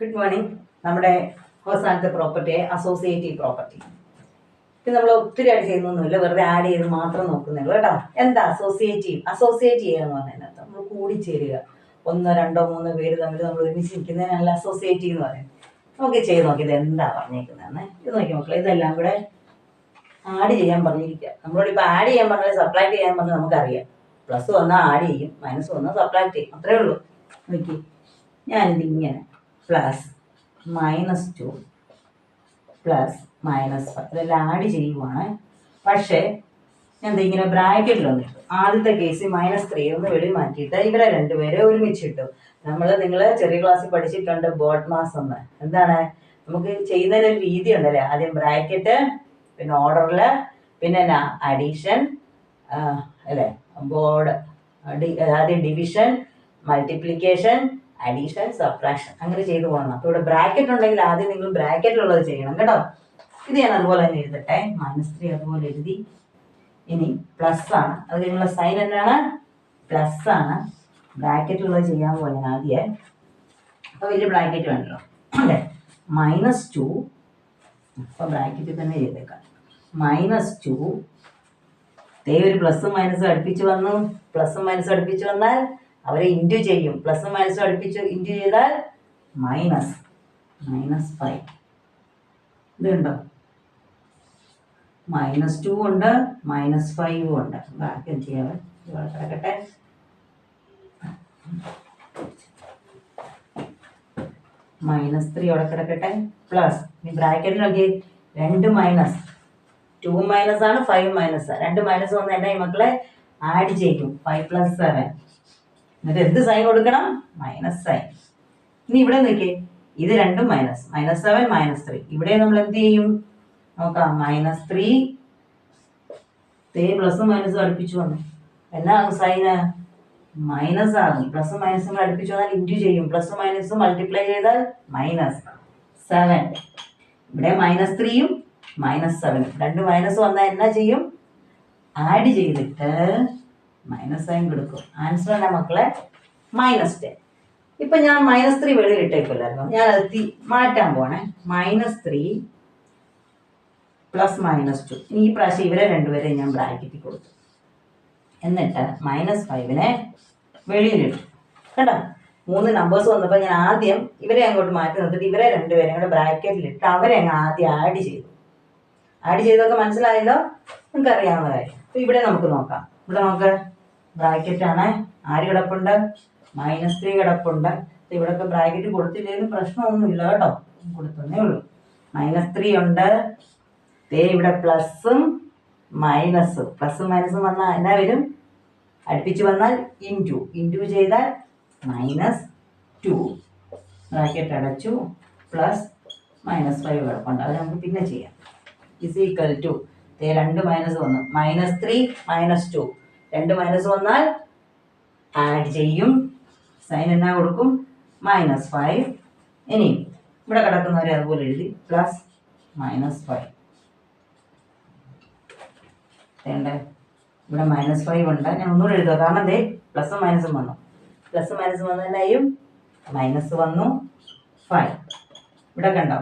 Good morning. നമ്മുടെ അവസാനത്തെ പ്രോപ്പർട്ടിയെ അസോസിയേറ്റീവ് പ്രോപ്പർട്ടി. ഇത് നമ്മൾ ഒത്തിരി ആഡ് ചെയ്യുന്നൊന്നുമില്ല, വെറുതെ ആഡ് ചെയ്ത് മാത്രം നോക്കുന്നുള്ളൂ കേട്ടോ. എന്താ അസോസിയേറ്റീവ്? അസോസിയേറ്റ് ചെയ്യുക എന്ന് പറഞ്ഞതിനകത്ത് നമ്മൾ കൂടിച്ചേരുക. 1, 2, 3 പേര് തമ്മിൽ നമ്മൾ ഒരുമിച്ച് നിൽക്കുന്നതിനല്ല അസോസിയേറ്റീവ് എന്ന് പറയുന്നത്. നമുക്ക് ചെയ്ത് നോക്കി ഇത് എന്താ പറഞ്ഞേക്കുന്നതെന്ന്. ഇത് നോക്കി മക്കളെ, ഇതെല്ലാം കൂടെ ആഡ് ചെയ്യാൻ പറഞ്ഞിരിക്കുക. നമ്മളോട് ഇപ്പോൾ ആഡ് ചെയ്യാൻ പറഞ്ഞാൽ സബ്ട്രാക്ട് ചെയ്യാൻ പറഞ്ഞാൽ നമുക്കറിയാം. പ്ലസ് വന്നാൽ ആഡ് ചെയ്യും, മൈനസ് വന്നാൽ സബ്ട്രാക്ട് ചെയ്യും, അത്രേ ഉള്ളൂ. നോക്കി, ഞാനിതിങ്ങനെ പ്ലസ് -2 പ്ലസ് -5 ഇതെല്ലാം ആഡ് ചെയ്യുവാണ്. പക്ഷേ ഞാൻ ഇങ്ങനെ ബ്രാക്കറ്റിൽ വന്നിട്ടു. ആദ്യത്തെ കേസിൽ -3 ഒന്ന് വെളി മാറ്റിയിട്ട് ഇവരെ രണ്ടുപേരെ ഒരുമിച്ചിട്ടു. നിങ്ങൾ ചെറിയ ക്ലാസ്സിൽ പഠിച്ചിട്ടുണ്ട് ബോഡ് മാസ് എന്ന്. എന്താണ് നമുക്ക് ചെയ്യുന്നതിനൊരു രീതി ഉണ്ടല്ലേ? ആദ്യം ബ്രാക്കറ്റ്, പിന്നെ ഓർഡറിൽ, പിന്നെ അഡീഷൻ അല്ലേ, ബോർഡ് ആദ്യം ഡിവിഷൻ, മൾട്ടിപ്ലിക്കേഷൻ, അഡീഷൻ, സബ്ട്രാക്ഷൻ, അങ്ങനെ ചെയ്തു പോകണം. അപ്പോൾ ഇവിടെ ബ്രാക്കറ്റ് ഉണ്ടെങ്കിൽ ആദ്യം നിങ്ങൾ ബ്രാക്കറ്റിലുള്ളത് ചെയ്യണം കേട്ടോ. ഇത് ഞാൻ അതുപോലെ തന്നെ എഴുതട്ടെ. -3 അതുപോലെ എഴുതി. ഇനി പ്ലസ് ആണ്, അത് കഴിഞ്ഞുള്ള സൈൻ എന്നാണ്? പ്ലസ് ആണ്. ബ്രാക്കറ്റിലുള്ളത് ചെയ്യാൻ പോലെ ആദ്യം. അപ്പോൾ വലിയ ബ്രാക്കറ്റ് വേണമല്ലോ അല്ലേ? -2, അപ്പോൾ ബ്രാക്കറ്റിൽ തന്നെ ചെയ്തേക്കാം. -2 ഒരു പ്ലസും മൈനസും അടുപ്പിച്ച് വന്നു. പ്ലസും മൈനസും അടുപ്പിച്ച് വന്നാൽ അവരെ ഇൻറ്റു ചെയ്യും. പ്ലസും മൈനസും അടുപ്പിച്ച് ഇൻറ്റു ചെയ്താൽ -5. ഇതുണ്ടോ? -2 ഉണ്ട്, -5 ഉണ്ട്. ബാക്കി ചെയ്യാവേ, കിടക്കട്ടെ. -3 അവിടെ കിടക്കട്ടെ. പ്ലസ് ഇനി ബ്രാക്കറ്റിലൊക്കെ 2 മൈനസ്, 2 മൈനസ് ആണ്, 5 മൈനസ്. 2 മൈനസ് വന്ന് എന്നായി മക്കളെ? ആഡ് ചെയ്യും. 5 + 7. എന്നിട്ട് എന്ത് സൈൻ കൊടുക്കണം? Minus sign. ഇനി ഇവിടെ നോക്കിയേ, ഇത് രണ്ടും മൈനസ്, -7 -3. ഇവിടെ നമ്മൾ എന്ത് ചെയ്യും നോക്കാം. -3 പ്ലസും മൈനസും അടുപ്പിച്ചു വന്നു. എന്നാ സൈന്? മൈനസ് ആകും. പ്ലസും മൈനസും അടുപ്പിച്ചു വന്നാൽ ഇൻറ്റു ചെയ്യും. പ്ലസും മൈനസും മൾട്ടിപ്ലൈ ചെയ്താൽ -7. ഇവിടെ -3യും -7, 2 മൈനസ് വന്നാൽ എന്നാ ചെയ്യും? ആഡ് ചെയ്തിട്ട് മൈനസ് സൈൻ കൊടുക്കും. ആൻസർ എന്നാ മക്കളെ? -10. ഇപ്പൊ ഞാൻ -3 വെളിയിൽ ഇട്ടേക്കില്ലായിരുന്നു, ഞാൻ അത് മാറ്റാൻ പോണേ. -3 പ്ലസ് -2. ഇനി ഈ പ്രാവശ്യം ഇവരെ രണ്ടുപേരെ ഞാൻ ബ്രാക്കറ്റിൽ കൊടുത്തു. എന്നിട്ട് -5നെ വെളിയിലിട്ടു കേട്ടോ. 3 നമ്പേഴ്സ് വന്നപ്പോൾ ഞാൻ ആദ്യം ഇവരെ അങ്ങോട്ട് മാറ്റി നിർത്തിട്ട് ഇവരെ രണ്ടുപേരും കൂടെ ബ്രാക്കറ്റിലിട്ട് അവരെ അങ്ങ് ആദ്യം ആഡ് ചെയ്തു. ആഡ് ചെയ്തൊക്കെ മനസ്സിലായല്ലോ, നിങ്ങൾക്ക് അറിയാവുന്ന കാര്യം. അപ്പോൾ ഇവിടെ നമുക്ക് നോക്കാം. ഇവിടെ നമുക്ക് ബ്രാക്കറ്റാണ്. ആര് കിടപ്പുണ്ട്? -3 കിടപ്പുണ്ട്. ഇവിടെ ഇപ്പോൾ ബ്രാക്കറ്റ് കൊടുത്തില്ലെങ്കിലും പ്രശ്നമൊന്നുമില്ല കേട്ടോ, കൊടുത്തന്നേ ഉള്ളൂ. -3 ഉണ്ട്. ഇവിടെ പ്ലസും മൈനസും, പ്ലസും മൈനസും വന്നാൽ എന്നാ വരും? അടുപ്പിച്ച് വന്നാൽ ഇൻറ്റു ചെയ്താൽ -2. ബ്രാക്കറ്റ് അടച്ചു. പ്ലസ് -5 കിടപ്പുണ്ട്, അത് നമുക്ക് പിന്നെ ചെയ്യാം. = 2 മൈനസ് വന്നു. -3 -2, 2 മൈനസ് വന്നാൽ ആഡ് ചെയ്യും. സൈൻ എന്നാ കൊടുക്കും? -5. ഇനി ഇവിടെ കിടക്കുന്നവരെ അതുപോലെ എഴുതി. പ്ലസ് -5. ഇവിടെ -5 ഉണ്ട്. ഞാൻ ഒന്നുകൂടെ എഴുതുക, കാരണം ദേ പ്ലസും മൈനസും വന്നു. പ്ലസും മൈനസും വന്നതിനായും മൈനസ് വന്നു 5. ഇവിടെ കണ്ടോ,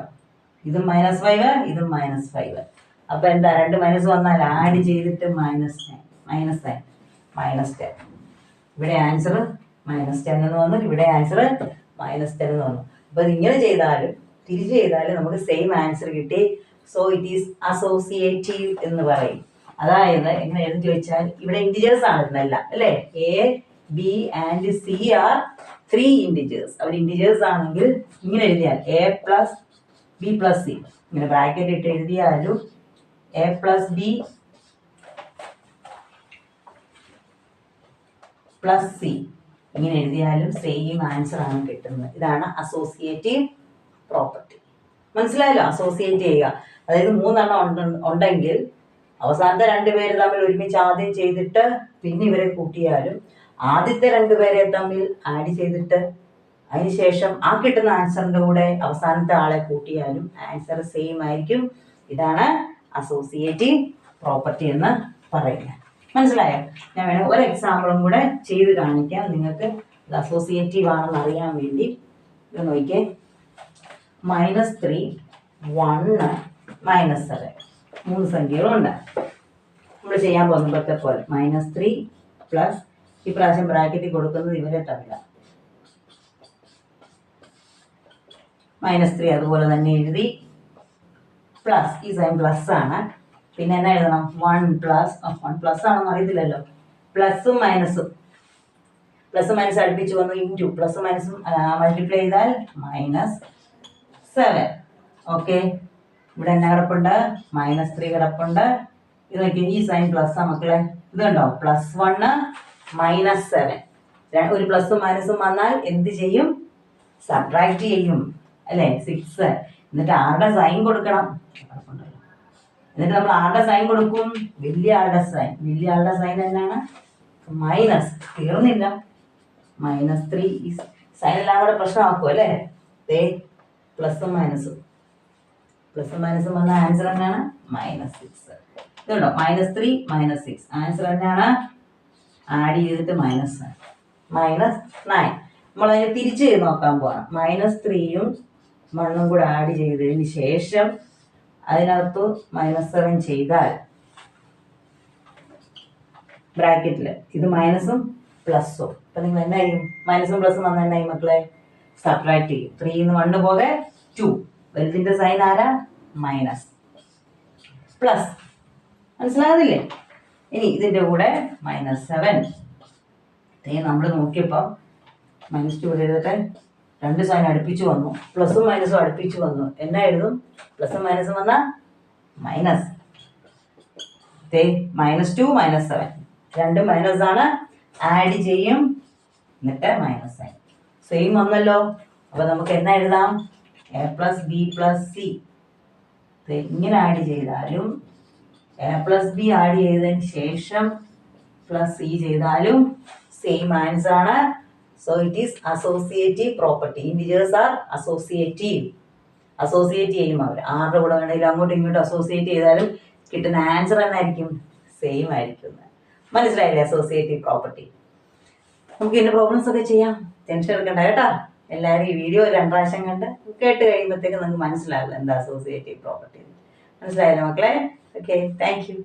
ഇതും -5, ഇതും -5. അപ്പൊ എന്താ? 2 മൈനസ് വന്നാൽ ആഡ് ചെയ്തിട്ട് -10. ഇവിടെ ആൻസർ -10 എന്ന് വന്നു. ഇവിടെ ആൻസർ -10 എന്ന് വന്നു. അപ്പൊ ഇങ്ങനെ ചെയ്താലും തിരിച്ചു ചെയ്താലും നമുക്ക് സെയിം ആൻസർ കിട്ടി. സോ ഇറ്റ് ഈസ് അസോസിയേറ്റീവ് എന്ന് പറയും. അതായത് എങ്ങനെയാണെന്ന് ചോദിച്ചാൽ ഇവിടെ ഇൻറ്റിജേഴ്സ് ആണ് ഇതെല്ലാം അല്ലേ? A, B and C are 3 integers. അവർ ഇൻറ്റിജേഴ്സ് ആണെങ്കിൽ ഇങ്ങനെ എഴുതിയാൽ A + B + C, ഇങ്ങനെ ബ്രാക്കറ്റ് ഇട്ട് എഴുതിയാലും A + B + C ഇങ്ങനെ എഴുതിയാലും സെയിം ആൻസർ ആണ് കിട്ടുന്നത്. ഇതാണ് അസോസിയേറ്റീവ് പ്രോപ്പർട്ടി. മനസ്സിലായല്ലോ? അസോസിയേറ്റ് ചെയ്യുക, അതായത് 3 എണ്ണം ഉണ്ടെങ്കിൽ അവസാനത്തെ 2 പേര് തമ്മിൽ ഒരുമിച്ച് ആദ്യം ചെയ്തിട്ട് പിന്നെ ഇവരെ കൂട്ടിയാലും ആദ്യത്തെ 2 പേരെ തമ്മിൽ ആഡ് ചെയ്തിട്ട് അതിനുശേഷം ആ കിട്ടുന്ന ആൻസറിൻ്റെ കൂടെ അവസാനത്തെ ആളെ കൂട്ടിയാലും ആൻസർ സെയിം ആയിരിക്കും. ഇതാണ് അസോസിയേറ്റീവ് പ്രോപ്പർട്ടി എന്ന് പറയുന്നത്. മനസ്സിലായോ? ഞാൻ വേണമെങ്കിൽ ഒരു എക്സാമ്പിളും കൂടെ ചെയ്ത് കാണിക്കാം നിങ്ങൾക്ക് ഇത് അസോസിയേറ്റീവ് ആണെന്ന് അറിയാൻ വേണ്ടി. ഇത് നോക്കിയേ, -3 1 -7 മൂന്ന് സംഖ്യകളുണ്ട്. നമ്മൾ ചെയ്യാൻ പോകുമ്പോഴത്തെ പോലെ -3 പ്ലസ് ഈ പ്രാവശ്യം ബ്രാക്കറ്റിൽ കൊടുക്കുന്നത് ഇവരെ തമ്മില -3 അതുപോലെ തന്നെ എഴുതി പ്ലസ് ഈ സൈൻ പ്ലസ് ആണ്. പിന്നെ എന്നാ എഴുതണം 1 പ്ലസ് ആണെന്ന് അറിയത്തില്ലല്ലോ. പ്ലസും മൈനസ് അടുപ്പിച്ച് വന്നു ഇൻറ്റു പ്ലസും മൈനസും മൾട്ടിപ്ലൈ ചെയ്താൽ -7. ഓക്കെ, ഇവിടെ എന്നാ കിടപ്പുണ്ട് -3 കിടപ്പുണ്ട്. ഇത് നോക്കി ഈ സൈൻ പ്ലസ് ആ മക്കളെ, ഇത് കണ്ടോ +1 -7 ഒരു പ്ലസും മൈനസും വന്നാൽ എന്ത് ചെയ്യും? സബ്ട്രാക്ട് ചെയ്യും അല്ലേ 6. എന്നിട്ട് ആരുടെ സൈൻ കൊടുക്കണം? എന്നിട്ട് നമ്മൾ ആരുടെ സൈൻ കൊടുക്കും? വലിയ ആളുടെ സൈൻ എന്നാണ് മൈനസ്. തീർന്നില്ല, -3 ഈ സൈൻ എല്ലാം കൂടെ പ്രശ്നമാക്കും അല്ലേ. പ്ലസും മൈനസും വന്ന ആൻസർ എന്നാണ് -6. ഇതുണ്ടോ -3 -6 ആൻസർ എന്നാണ് ആഡ് ചെയ്തിട്ട് -9. നമ്മൾ അതിനെ തിരിച്ച് ചെയ്ത് നോക്കാൻ പോവാം. -3യും 1ഉം കൂടെ ആഡ് ചെയ്തതിന് ശേഷം അതിനകത്ത് -7 ചെയ്താൽ ബ്രാക്കറ്റിൽ ഇത് മൈനസും പ്ലസും. അപ്പൊ നിങ്ങൾ എന്നായിരിക്കും? മൈനസും പ്ലസും വന്ന എന്നായി മക്കളെ? സബ്ട്രാക്ട് ചെയ്യും. 3 1 പോകെ 2. വലുതിന്റെ സൈൻ ആരാ? Minus plus. മനസ്സിലാകുന്നില്ലേ? ഇനി ഇതിന്റെ കൂടെ -7 നമ്മൾ നോക്കിയപ്പോൾ -2 ഇവിടെ എഴുതട്ടെ. 2 സൈൻ അടുപ്പിച്ച് വന്നു, പ്ലസും മൈനസും അടുപ്പിച്ച് വന്നു. എന്നാ എഴുതും? പ്ലസും മൈനസും വന്ന മൈനസ്. -2 -7 രണ്ടും മൈനസ് ആണ്. ആഡ് ചെയ്യും, എന്നിട്ട് മൈനസ് സൈൻ. സെയിം വന്നല്ലോ. അപ്പൊ നമുക്ക് എന്നാ എഴുതാം? a + b + c. ഇങ്ങനെ ആഡ് ചെയ്താലും a + b ആഡ് ചെയ്തതിന് ശേഷം +c ചെയ്താലും സെയിം ആൻസർ ആണ്. So it is associative property. Integers are associative ചെയ്യും അവർ. ആരുടെ കൂടെ വേണമെങ്കിലും അങ്ങോട്ടും ഇങ്ങോട്ടും അസോസിയേറ്റ് ചെയ്താലും കിട്ടുന്ന ആൻസർ എന്നായിരിക്കും? സെയിം ആയിരിക്കും. മനസ്സിലായില്ലേ അസോസിയേറ്റീവ് പ്രോപ്പർട്ടി? നമുക്ക് ഇതിന്റെ പ്രോബ്ലംസ് ഒക്കെ ചെയ്യാം. ടെൻഷൻ എടുക്കണ്ട കേട്ടോ. എല്ലാവരും ഈ വീഡിയോ 2 പ്രാവശ്യം കണ്ട് കേട്ട് കഴിയുമ്പോഴത്തേക്ക് നിങ്ങൾക്ക് മനസ്സിലാവില്ല എന്താ അസോസിയേറ്റീവ് പ്രോപ്പർട്ടി. മനസ്സിലായല്ലോ മക്കളെ? Okay, thank you.